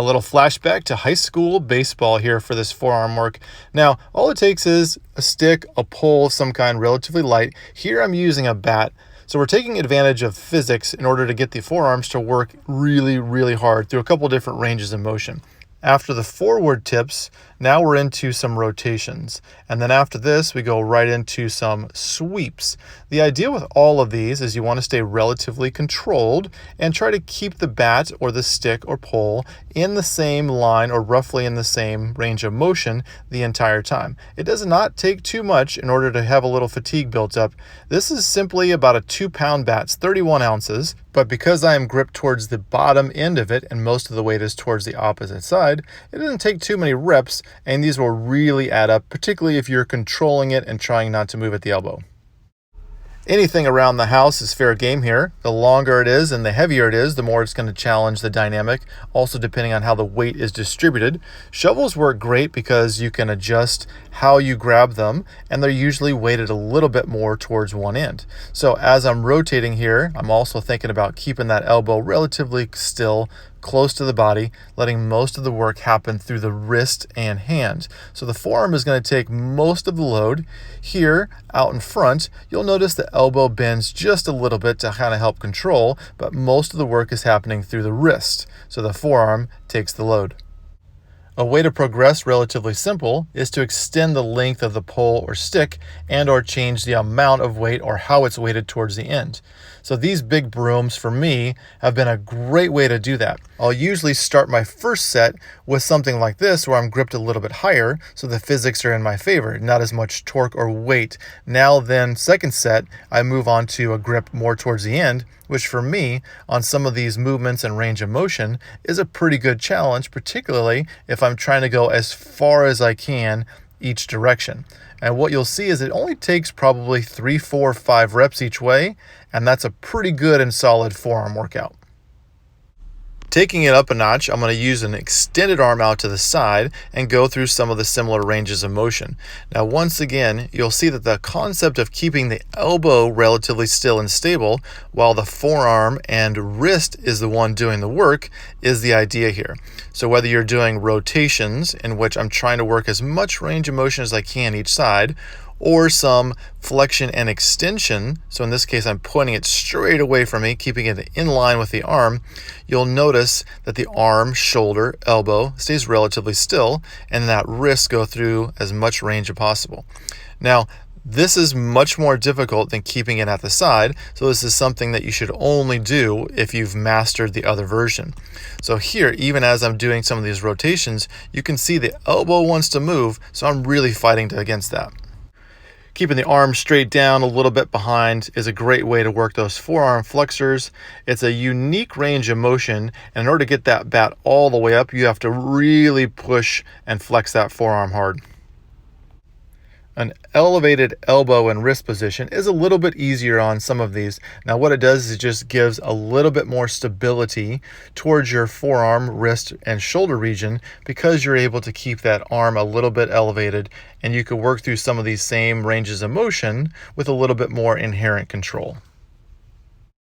A little flashback to high school baseball here for this forearm work. Now, all it takes is a stick, a pole of some kind, relatively light. Here I'm using a bat. So we're taking advantage of physics in order to get the forearms to work really, really hard through a couple different ranges of motion. After the forward tips, now we're into some rotations. And then after this, we go right into some sweeps. The idea with all of these is you want to stay relatively controlled and try to keep the bat or the stick or pole in the same line or roughly in the same range of motion the entire time. It does not take too much in order to have a little fatigue built up. This is simply about a 2-pound bat, it's 31 ounces. But because I am gripped towards the bottom end of it and most of the weight is towards the opposite side, it doesn't take too many reps, and these will really add up, particularly if you're controlling it and trying not to move at the elbow. Anything around the house is fair game here. The longer it is and the heavier it is, the more it's going to challenge the dynamic, also depending on how the weight is distributed. Shovels work great because you can adjust how you grab them, and they're usually weighted a little bit more towards one end. So as I'm rotating here, I'm also thinking about keeping that elbow relatively still, close to the body, letting most of the work happen through the wrist and hand. So the forearm is going to take most of the load. Here, out in front, you'll notice the elbow bends just a little bit to kind of help control, but most of the work is happening through the wrist. So the forearm takes the load. A way to progress relatively simple is to extend the length of the pole or stick and or change the amount of weight or how it's weighted towards the end. So these big brooms for me have been a great way to do that. I'll usually start my first set with something like this where I'm gripped a little bit higher so the physics are in my favor, not as much torque or weight. Now then, second set, I move on to a grip more towards the end, which for me, on some of these movements and range of motion, is a pretty good challenge, particularly if I'm trying to go as far as I can each direction. And what you'll see is it only takes probably 3, 4, 5 reps each way, and that's a pretty good and solid forearm workout. Taking it up a notch, I'm going to use an extended arm out to the side and go through some of the similar ranges of motion. Now, once again, you'll see that the concept of keeping the elbow relatively still and stable while the forearm and wrist is the one doing the work is the idea here. So whether you're doing rotations, in which I'm trying to work as much range of motion as I can each side, or some flexion and extension, so in this case I'm pointing it straight away from me, keeping it in line with the arm, you'll notice that the arm, shoulder, elbow stays relatively still, and that wrist go through as much range as possible. Now, this is much more difficult than keeping it at the side, so this is something that you should only do if you've mastered the other version. So here, even as I'm doing some of these rotations, you can see the elbow wants to move, so I'm really fighting against that. Keeping the arm straight down a little bit behind is a great way to work those forearm flexors. It's a unique range of motion, and in order to get that bat all the way up, you have to really push and flex that forearm hard. An elevated elbow and wrist position is a little bit easier on some of these. Now what it does is it just gives a little bit more stability towards your forearm, wrist, and shoulder region because you're able to keep that arm a little bit elevated, and you can work through some of these same ranges of motion with a little bit more inherent control.